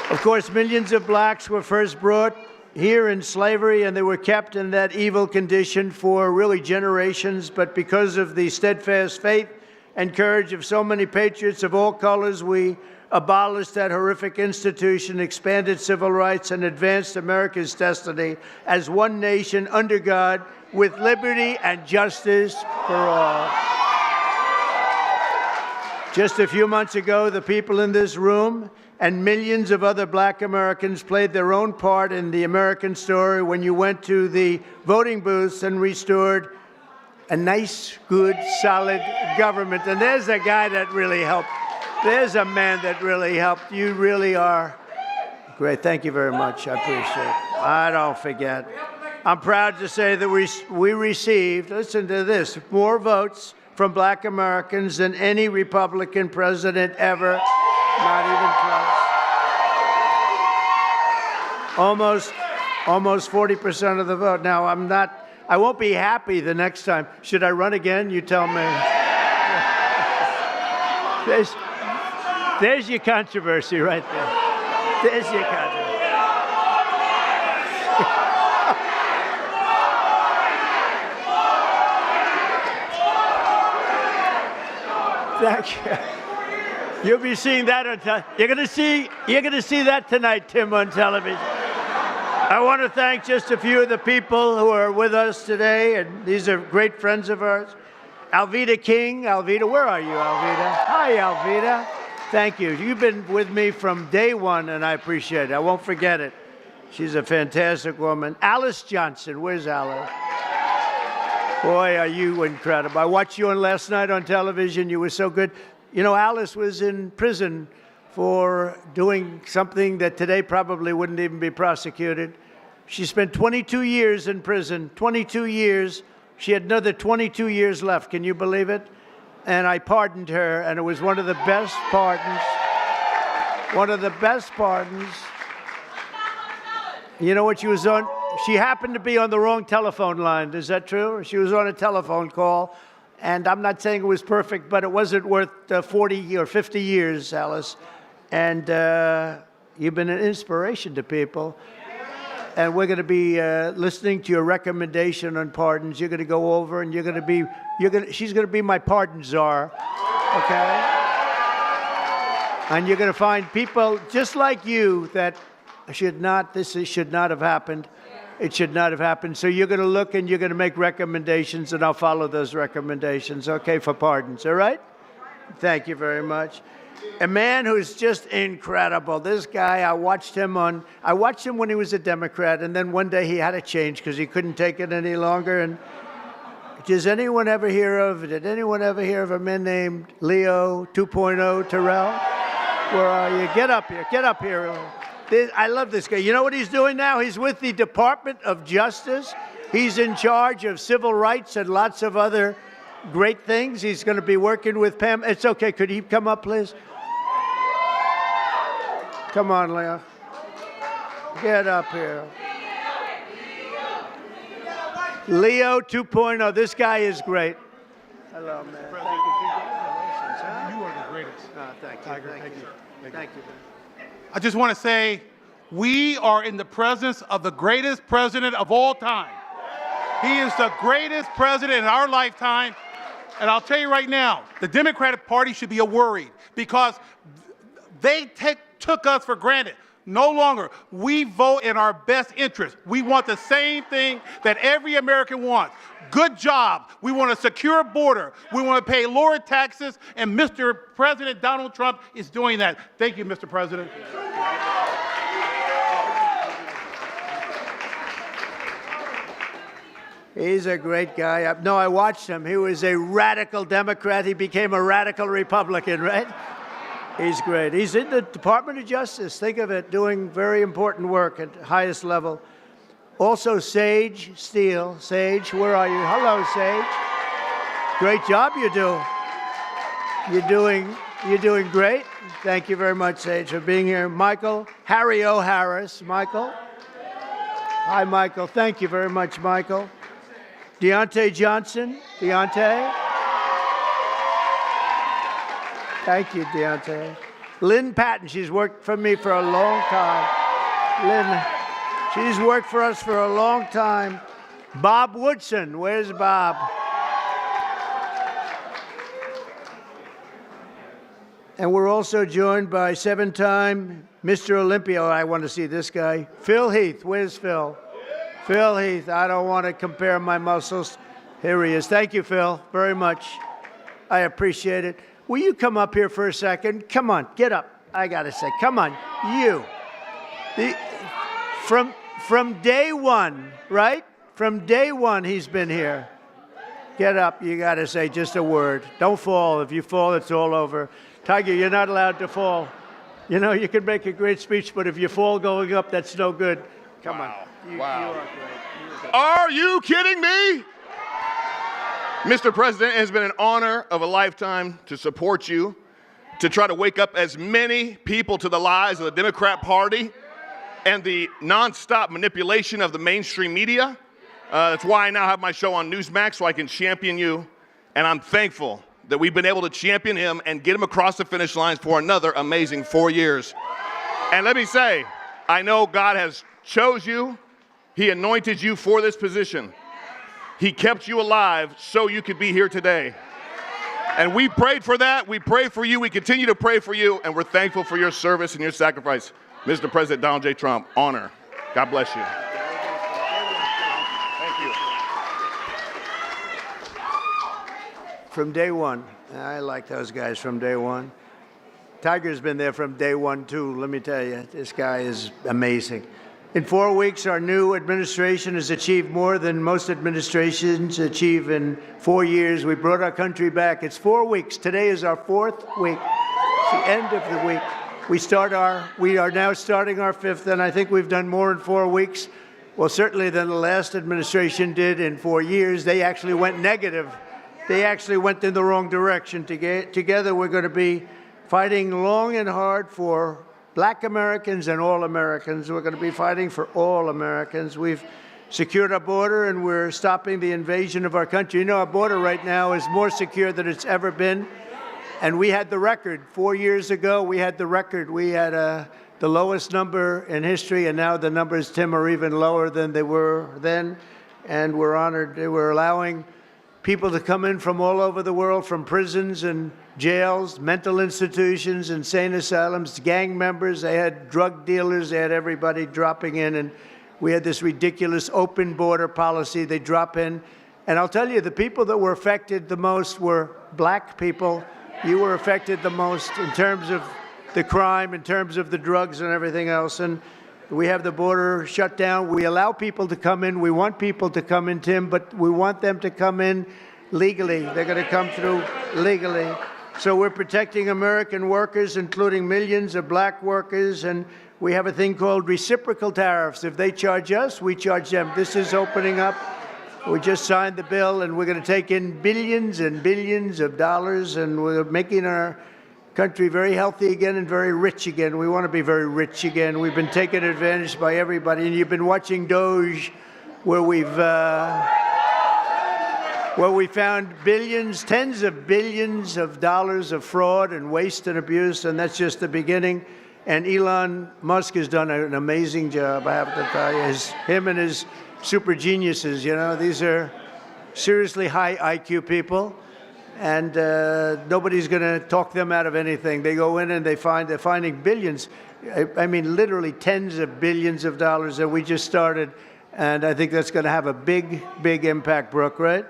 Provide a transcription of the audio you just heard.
Of course, millions of blacks were first brought here in slavery, and they were kept in that evil condition for really generations. But because of the steadfast faith and courage of so many patriots of all colors, we abolished that horrific institution, expanded civil rights, and advanced America's destiny as one nation under God, with liberty and justice for all. Just a few months ago, the people in this room and millions of other black Americans played their own part in the American story when you went to the voting booths and restored a nice, good, solid government. And there's a guy that really helped. There's a man that really helped. You really are great. Thank you very much. I appreciate it. I don't forget. I'm proud to say that we received, listen to this, more votes from black Americans than any Republican president ever. Not even close. Almost 40% of the vote. Now, I won't be happy the next time. Should I run again? You tell me. There's your controversy right there. There's your controversy. Thank you. You'll be seeing that on you're going to see that tonight, Tim, on television. I want to thank just a few of the people who are with us today, and these are great friends of ours. Alveda King. Alveda, where are you, Alveda? Hi, Alveda. Thank you. You've been with me from day one, and I appreciate it. I won't forget it. She's a fantastic woman. Alice Johnson. Where's Alice? Boy, are you incredible. I watched you on last night on television. You were so good. You know, Alice was in prison for doing something that today probably wouldn't even be prosecuted. She spent 22 years in prison, 22 years. She had another 22 years left. Can you believe it? And I pardoned her, and it was one of the best pardons. One of the best pardons. You know what she was on? She happened to be on the wrong telephone line. Is that true? She was on a telephone call. And I'm not saying it was perfect, but it wasn't worth 40 or 50 years, Alice. And you've been an inspiration to people. And we're going to be listening to your recommendation on pardons. You're going to go over, and she's going to be my pardon czar, okay? And you're going to find people just like you that should not have happened. It should not have happened. So you're going to look and you're going to make recommendations, and I'll follow those recommendations, okay, for pardons, all right? Thank you very much. A man who's just incredible. This guy, I watched him when he was a Democrat, and then one day he had to change because he couldn't take it any longer. And did anyone ever hear of a man named Leo 2.0 Terrell? Where are you? Get up here. I love this guy. You know what he's doing now? He's with the Department of Justice. He's in charge of civil rights and lots of other great things. He's going to be working with Pam. It's okay. Could he come up, please? Come on, Leo. Get up here. Leo 2.0. This guy is great. Hello, man. Thank you. Congratulations. Huh? You are the greatest. Thank you. Tiger, Thank you. I just want to say, we are in the presence of the greatest president of all time. He is the greatest president in our lifetime. And I'll tell you right now, the Democratic Party should be worried because they took us for granted. No longer. We vote in our best interest. We want the same thing that every American wants. Good jobs. We want a secure border. We want to pay lower taxes, and Mr. President Donald Trump is doing that. Thank you, Mr. President. He's a great guy. No, I watched him. He was a radical Democrat. He became a radical Republican, right? He's great. He's in the Department of Justice. Think of it, doing very important work at the highest level. Also, Sage Steele. Sage, where are you? Hello, Sage. Great job you do. You're doing great. Thank you very much, Sage, for being here. Michael, Harry O. Harris. Michael. Hi, Michael. Thank you very much, Michael. Deontay Johnson. Deontay. Thank you, Deontay. Lynn Patton, she's worked for me for a long time. Lynn, she's worked for us for a long time. Bob Woodson, where's Bob? And we're also joined by 7-time Mr. Olympia. Oh, I want to see this guy. Phil Heath, where's Phil? Phil Heath, I don't want to compare my muscles. Here he is. Thank you, Phil, very much. I appreciate it. Will you come up here for a second? Come on, get up. I got to say, come on, you. From day one, right? From day one, he's been here. Get up. You got to say just a word. Don't fall. If you fall, it's all over. Tiger, you're not allowed to fall. You know, you can make a great speech, but if you fall going up, that's no good. Come on. Wow. You are great. Are you kidding me? Mr. President, it has been an honor of a lifetime to support you, to try to wake up as many people to the lies of the Democrat Party and the nonstop manipulation of the mainstream media. That's why I now have my show on Newsmax, so I can champion you. And I'm thankful that we've been able to champion him and get him across the finish line for another amazing 4 years. And let me say, I know God has chose you. He anointed you for this position. He kept you alive so you could be here today. And we prayed for that. We pray for you. We continue to pray for you. And we're thankful for your service and your sacrifice. Mr. President Donald J. Trump, honor. God bless you. Thank you. From day one. I like those guys from day one. Tiger's been there from day one, too. Let me tell you, this guy is amazing. In 4 weeks, our new administration has achieved more than most administrations achieve in 4 years. We brought our country back. It's 4 weeks. Today is our 4th week. It's the end of the week. We are now starting our 5th, and I think we've done more in 4 weeks. Well, certainly than the last administration did in 4 years. They actually went negative. They actually went in the wrong direction. Together, we're going to be fighting long and hard for Black Americans and all Americans. We're going to be fighting for all Americans. We've secured our border, and we're stopping the invasion of our country. You know, our border right now is more secure than it's ever been. And we had the record. 4 years ago, we had the record. We had the lowest number in history, and now the numbers, Tim, are even lower than they were then. And we're honored. We're allowing people to come in from all over the world, from prisons and jails, mental institutions, insane asylums, gang members. They had drug dealers. They had everybody dropping in. And we had this ridiculous open border policy. They drop in. And I'll tell you, the people that were affected the most were Black people. You were affected the most in terms of the crime, in terms of the drugs and everything else. And we have the border shut down. We allow people to come in. We want people to come in, Tim, but we want them to come in legally. They're going to come through legally. So we're protecting American workers, including millions of Black workers, and we have a thing called reciprocal tariffs. If they charge us, we charge them. This is opening up. We just signed the bill, and we're going to take in billions and billions of dollars, and we're making our country very healthy again and very rich again. We want to be very rich again. We've been taken advantage by everybody, and you've been watching Doge, where we found billions, tens of billions of dollars of fraud and waste and abuse, and that's just the beginning. And Elon Musk has done an amazing job, I have to tell you. Him and his super geniuses, you know, these are seriously high IQ people. And nobody's going to talk them out of anything. They go in and they're finding billions. I mean, literally tens of billions of dollars that we just started. And I think that's going to have a big, big impact, Brooke, right?